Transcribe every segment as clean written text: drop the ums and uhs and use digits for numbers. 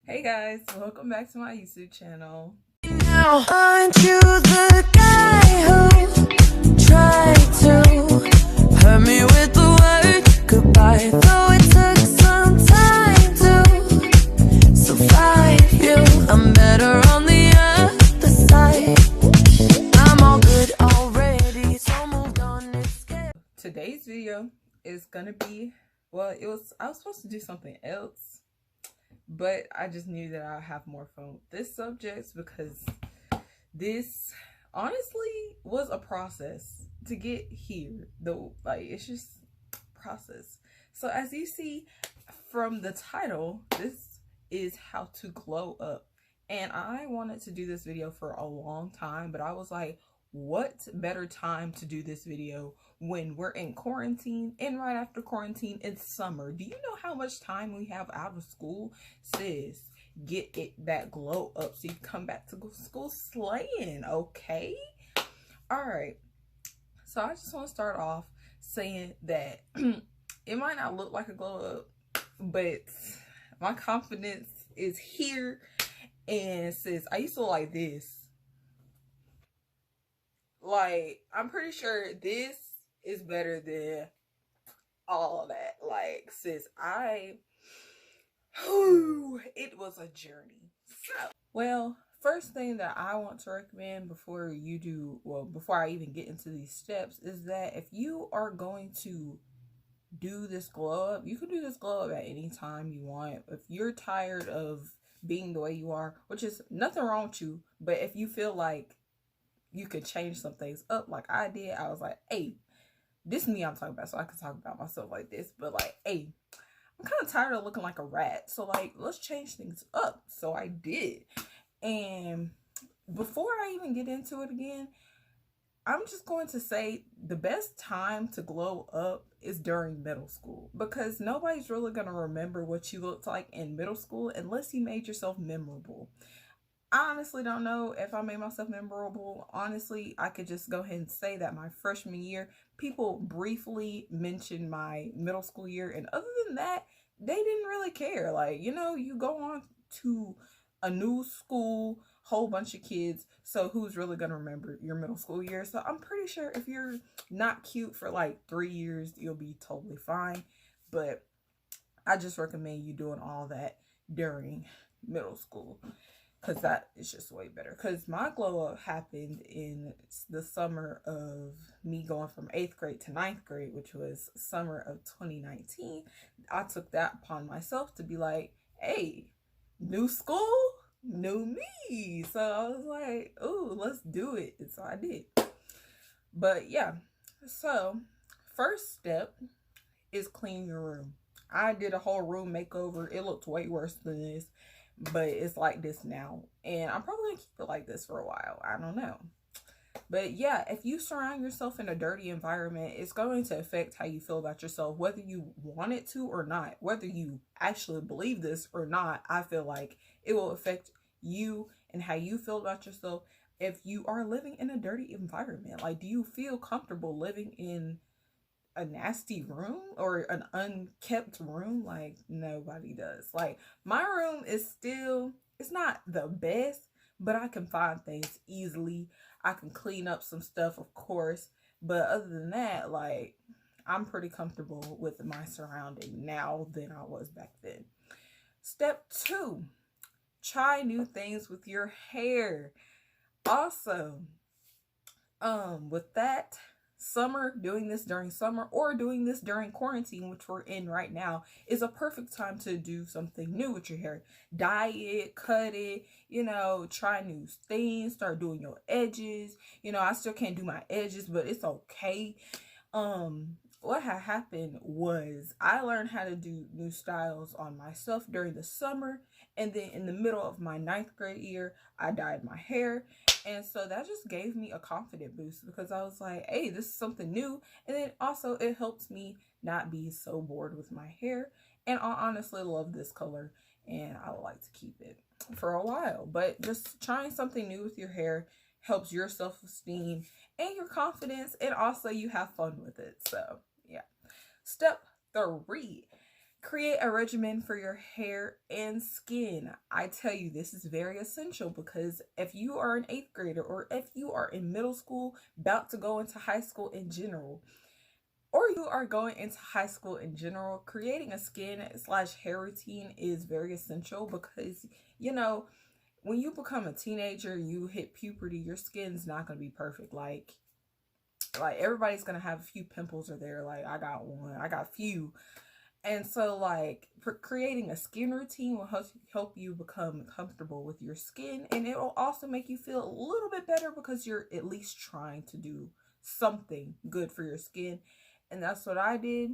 Hey guys, welcome back to my YouTube channel. Now, aren't you the guy who tried to hurt me with the word goodbye? Though it took some time to survive you, I'm better on the other side. I'm all good already, so moved on. It's scary. Today's video is gonna be, I was supposed to do something else, but I just knew that I'd have more fun with this subject because this honestly was a process to get here. Though, like, it's just process. So as you see from the title, this is how to glow up. And I wanted to do this video for a long time, but I was like, what better time to do this video when we're in quarantine, and right after quarantine it's summer. Do you know how much time we have out of school? Sis, get it that glow up so you come back to school slaying, okay? All right, so I just want to start off saying that it might not look like a glow up, but my confidence is here. And sis, I used to look like this. Like, I'm pretty sure this is better than all of that. Like, sis, it was a journey. So, well, first thing that I want to recommend before I even get into these steps is that if you are going to do this glow up, you can do this glow up at any time you want. If you're tired of being the way you are, which is nothing wrong with you, but if you feel like you could change some things up like I did, I was like, hey, this is me I'm talking about, so I can talk about myself like this, but like, hey, I'm kind of tired of looking like a rat, so like, let's change things up. So I did. And before I even get into it again, I'm just going to say the best time to glow up is during middle school, because nobody's really going to remember what you looked like in middle school unless you made yourself memorable. I honestly don't know if I made myself memorable. Honestly, I could just go ahead and say that my freshman year, people briefly mentioned my middle school year, and other than that, they didn't really care. Like, you go on to a new school, whole bunch of kids, so who's really gonna remember your middle school year? So I'm pretty sure if you're not cute for like 3 years, you'll be totally fine. But I just recommend you doing all that during middle school, because that is just way better. Because my glow up happened in the summer of me going from 8th grade to 9th grade, which was summer of 2019. I took that upon myself to be like, hey, new school, new me. So I was like, ooh, let's do it. And so I did. But yeah, so first step is clean your room. I did a whole room makeover. It looked way worse than this, but it's like this now. And I'm probably gonna keep it like this for a while. I don't know. But yeah, if you surround yourself in a dirty environment, it's going to affect how you feel about yourself, whether you want it to or not. Whether you actually believe this or not, I feel like it will affect you and how you feel about yourself if you are living in a dirty environment. Like, do you feel comfortable living in a nasty room or an unkept room? Like, nobody does. Like, my room is still, it's not the best, but I can find things easily. I can clean up some stuff, of course, but other than that, like, I'm pretty comfortable with my surrounding now than I was back then. Step 2, try new things with your hair. Also, with that, summer, doing this during summer or doing this during quarantine, which we're in right now, is a perfect time to do something new with your hair. Dye it, cut it, try new things, start doing your edges. I still can't do my edges, but it's okay. What had happened was I learned how to do new styles on myself during the summer, and then in the middle of my 9th grade year, I dyed my hair. And so that just gave me a confident boost, because I was like, hey, this is something new. And then also it helps me not be so bored with my hair. And I honestly love this color, and I would like to keep it for a while. But just trying something new with your hair helps your self-esteem and your confidence, and also you have fun with it. So yeah. Step 3, Create a regimen for your hair and skin. I tell you, this is very essential because if you are an 8th grader or if you are in middle school, about to go into high school in general, or you are going into high school in general, creating a skin/hair routine is very essential because, you know, when you become a teenager, you hit puberty, your skin's not going to be perfect. Like everybody's going to have a few pimples or there. Like I got one, I got a few. And so like creating a skin routine will help you become comfortable with your skin, and it will also make you feel a little bit better because you're at least trying to do something good for your skin. And that's what I did.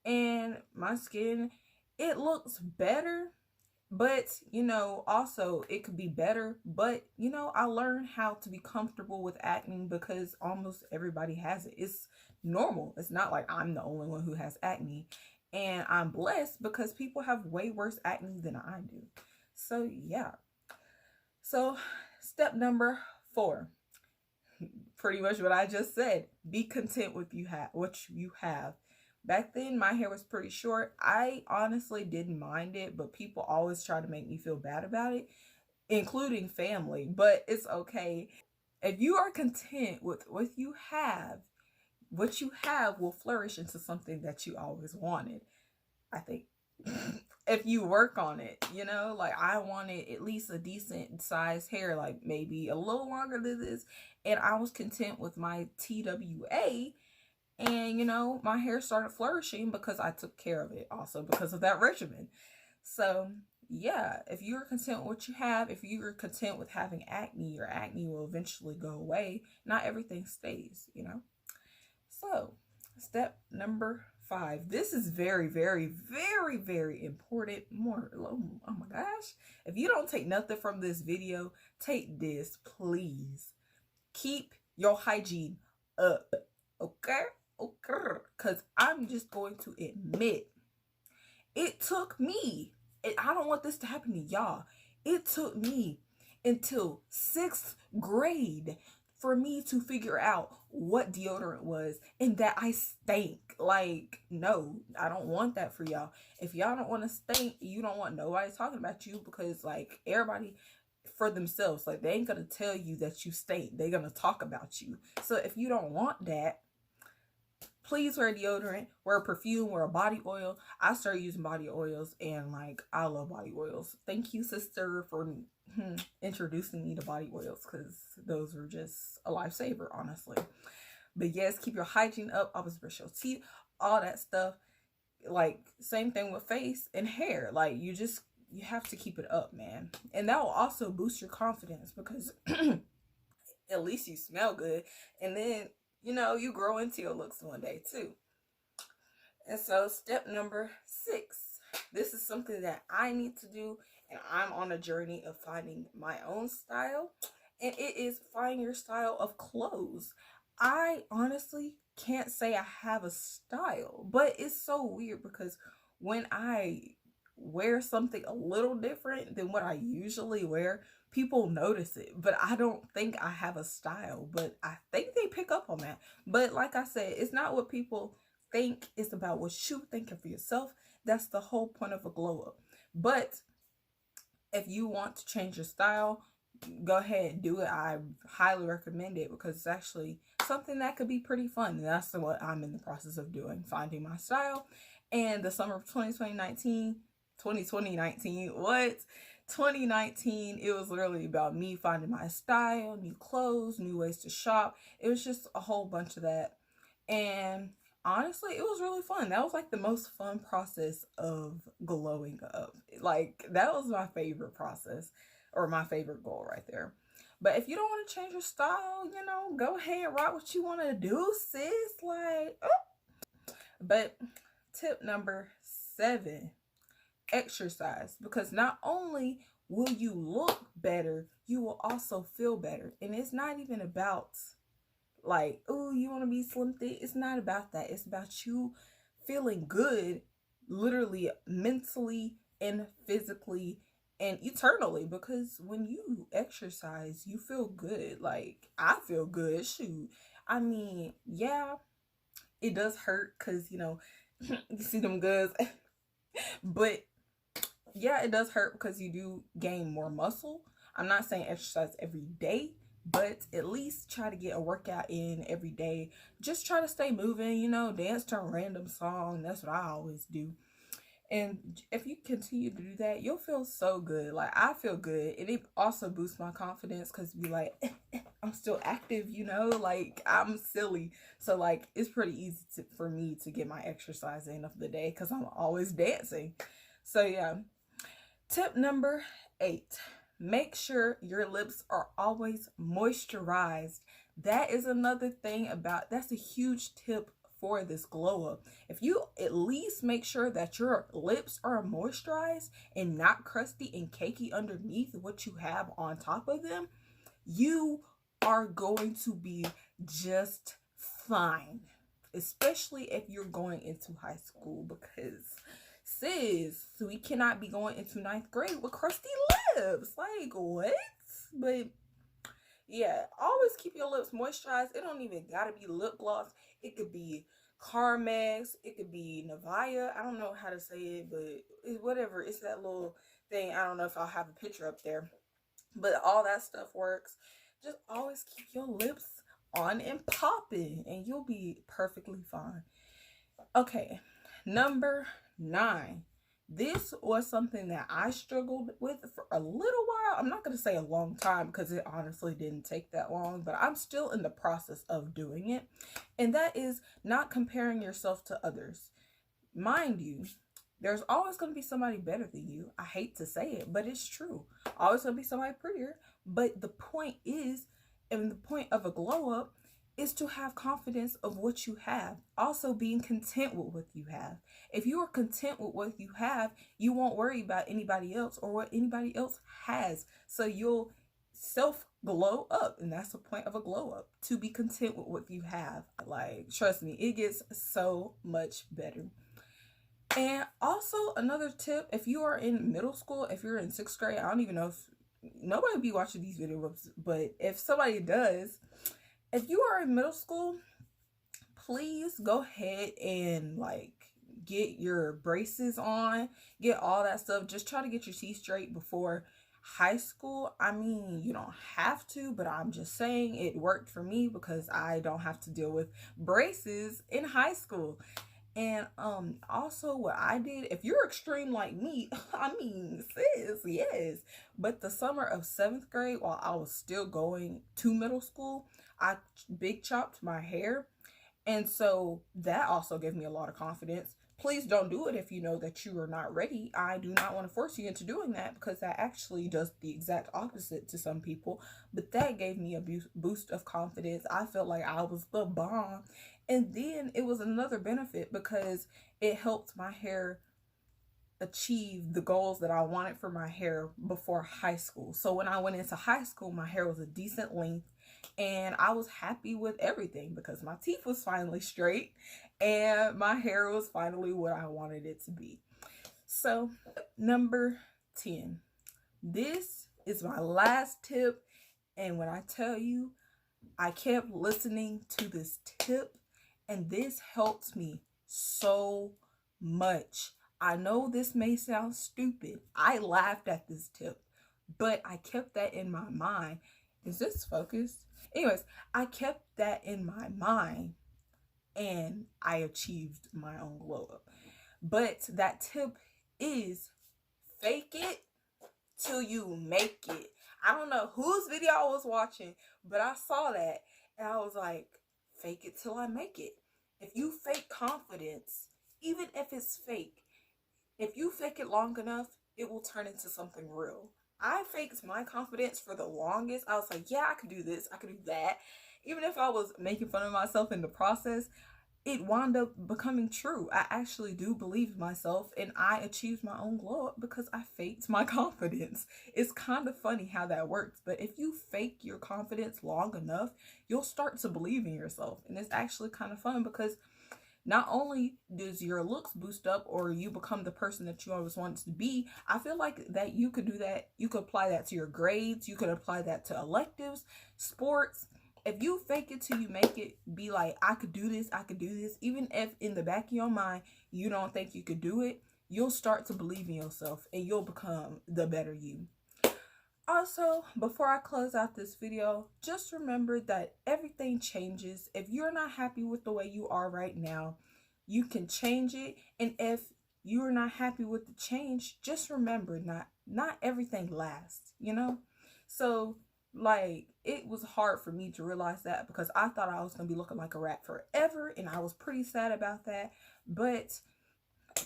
And my skin, it looks better, but you know, also it could be better. But you know, I learned how to be comfortable with acne because almost everybody has it. It's normal. It's not like I'm the only one who has acne. And I'm blessed because people have way worse acne than I do. So yeah. So step number 4, pretty much what I just said. Be content with what you have. Back then, my hair was pretty short. I honestly didn't mind it, but people always try to make me feel bad about it, including family. But it's okay. If you are content with what you have will flourish into something that you always wanted, I think. If you work on it, you know, like I wanted at least a decent sized hair, like maybe a little longer than this, and I was content with my TWA, and you know, my hair started flourishing because I took care of it, also because of that regimen. So yeah, if you're content with what you have, if you're content with having acne, your acne will eventually go away. Not everything stays, you know. So step number 5. This is very, very, very, very important. Oh my gosh. If you don't take nothing from this video, take this, please. Keep your hygiene up. Okay? Okay. Because I'm just going to admit, it took me, and I don't want this to happen to y'all, it took me until 6th grade for me to figure out what deodorant was and that I stank. Like, no, I don't want that for y'all. If y'all don't want to stink, you don't want nobody talking about you, because like everybody for themselves, like they ain't gonna tell you that you stink. They're gonna talk about you. So if you don't want that, please wear deodorant, wear perfume, wear a body oil. I started using body oils, and like I love body oils. Thank you, sister, for introducing me to body oils, because those were just a lifesaver, honestly. But yes, keep your hygiene up, always brush your teeth, all that stuff. Like same thing with face and hair. Like you have to keep it up, man. And that will also boost your confidence, because at least you smell good, and then you know you grow into your looks one day too. And so step number 6, this is something that I need to do, and I'm on a journey of finding my own style, and it is find your style of clothes. I honestly can't say I have a style, but it's so weird because when I wear something a little different than what I usually wear, people notice it. But I don't think I have a style, but I think they pick up on that. But like I said, it's not what people think, it's about what you think of yourself. That's the whole point of a glow up. But if you want to change your style, go ahead and do it. I highly recommend it because it's actually something that could be pretty fun. And that's what I'm in the process of doing, finding my style. And the summer of 2019, it was literally about me finding my style, new clothes, new ways to shop. It was just a whole bunch of that. And honestly, it was really fun. That was like the most fun process of glowing up. Like that was my favorite process, or my favorite goal right there. But if you don't want to change your style, you know, go ahead and rock what you want to do, sis. Like, oh. But tip number 7, exercise. Because not only will you look better, you will also feel better. And it's not even about like, oh, you want to be slim thick. It's not about that. It's about you feeling good, literally, mentally and physically and eternally. Because when you exercise, you feel good. Like, I feel good. Shoot. I mean, yeah, it does hurt because, you know, you see them goods. But yeah, it does hurt because you do gain more muscle. I'm not saying exercise every day, but at least try to get a workout in every day. Just try to stay moving, dance to a random song. That's what I always do. And if you continue to do that, you'll feel so good. Like, I feel good. And it also boosts my confidence because be like, I'm still active, like I'm silly. So like, it's pretty easy for me to get my exercise in of the day because I'm always dancing. So yeah. Tip number 8, make sure your lips are always moisturized. That is another thing that's a huge tip for this glow up. If you at least make sure that your lips are moisturized and not crusty and cakey underneath what you have on top of them, you are going to be just fine. Especially if you're going into high school, because sis, we cannot be going into 9th grade with crusty lips. Like, what? But yeah, always keep your lips moisturized. It don't even gotta be lip gloss. It could be Carmex. It could be Nivea. I don't know how to say it, but whatever. It's that little thing. I don't know if I'll have a picture up there. But all that stuff works. Just always keep your lips on and popping, and you'll be perfectly fine. Okay, number 9. This was something that I struggled with for a little while. I'm not going to say a long time because it honestly didn't take that long, but I'm still in the process of doing it. And that is not comparing yourself to others. Mind you, there's always going to be somebody better than you. I hate to say it, but it's true. Always going to be somebody prettier. But the point is, and the point of a glow up, is to have confidence of what you have. Also being content with what you have. If you are content with what you have, you won't worry about anybody else or what anybody else has. So you'll self glow up, and that's the point of a glow up, to be content with what you have. Like, trust me, it gets so much better. And also another tip, if you are in middle school, if you're in 6th grade, I don't even know if nobody be watching these videos, but if somebody does, if you are in middle school, please go ahead and like get your braces on, get all that stuff. Just try to get your teeth straight before high school. I mean, you don't have to, but I'm just saying it worked for me because I don't have to deal with braces in high school. And also what I did, if you're extreme like me, I mean, sis, yes. But the summer of 7th grade, while I was still going to middle school, I big chopped my hair. And so that also gave me a lot of confidence. Please don't do it if you know that you are not ready. I do not want to force you into doing that because that actually does the exact opposite to some people. But that gave me a boost of confidence. I felt like I was the bomb. And then it was another benefit because it helped my hair achieve the goals that I wanted for my hair before high school. So when I went into high school, my hair was a decent length and I was happy with everything because my teeth was finally straight and my hair was finally what I wanted it to be. So number 10, this is my last tip. And when I tell you, I kept listening to this tip and this helped me so much. I know this may sound stupid. I laughed at this tip, but I kept that in my mind. Is this focused? Anyways, I kept that in my mind and I achieved my own glow up. But that tip is fake it till you make it. I don't know whose video I was watching, but I saw that and I was like, fake it till I make it. If you fake confidence, even if it's fake, if you fake it long enough, it will turn into something real. I faked my confidence for the longest. I was like, yeah, I could do this, I could do that. Even if I was making fun of myself in the process, it wound up becoming true. I actually do believe in myself and I achieved my own glow up because I faked my confidence. It's kind of funny how that works, but if you fake your confidence long enough, you'll start to believe in yourself. And it's actually kind of fun because not only does your looks boost up or you become the person that you always wanted to be, I feel like that you could do that. You could apply that to your grades. You could apply that to electives, sports. If you fake it till you make it, be like, I could do this, I could do this. Even if in the back of your mind, you don't think you could do it, you'll start to believe in yourself and you'll become the better you. Also, before I close out this video, just remember that everything changes. If you're not happy with the way you are right now, you can change it. And if you're not happy with the change, just remember not everything lasts, you know? So, like, it was hard for me to realize that because I thought I was going to be looking like a rat forever, and I was pretty sad about that. But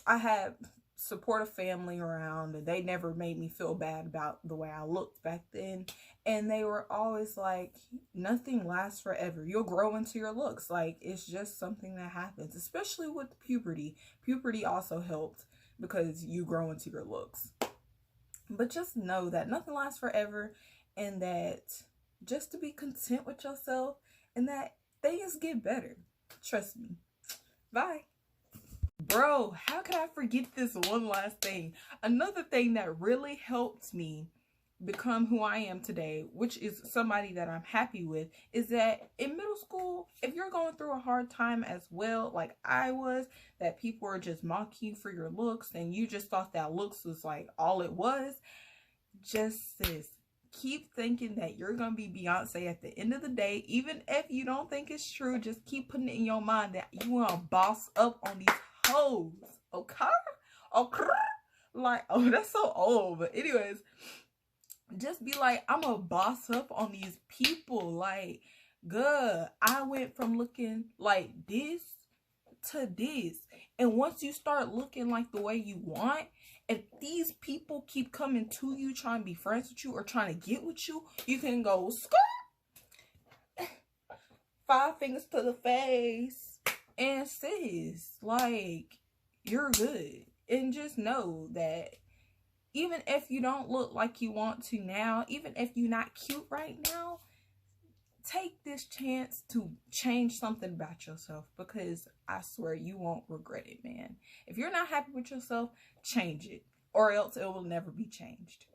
I had supportive family around, and they never made me feel bad about the way I looked back then. And they were always like, nothing lasts forever. You'll grow into your looks. Like, it's just something that happens, especially with puberty. Puberty also helped because you grow into your looks. But just know that nothing lasts forever, and that just to be content with yourself, and that things get better. Trust me. Bye. Bro, how could I forget this one last thing? Another thing that really helped me become who I am today, which is somebody that I'm happy with, is that in middle school, if you're going through a hard time as well, like I was, that people were just mocking you for your looks and you just thought that looks was like all it was, just sis, keep thinking that you're gonna be Beyonce at the end of the day. Even if you don't think it's true, just keep putting it in your mind that you want to boss up on these hoes. Okay? Okay? Like, oh, that's so old. But anyways, just be like, I'm a boss up on these people. Like, good. I went from looking like this to this. And once you start looking like the way you want, if these people keep coming to you trying to be friends with you or trying to get with you, you can go skirt, 5 fingers to the face, and sis, like, you're good. And just know that even if you don't look like you want to now, even if you're not cute right now, take this chance to change something about yourself, because I swear you won't regret it, man. If you're not happy with yourself, change it, or else it will never be changed.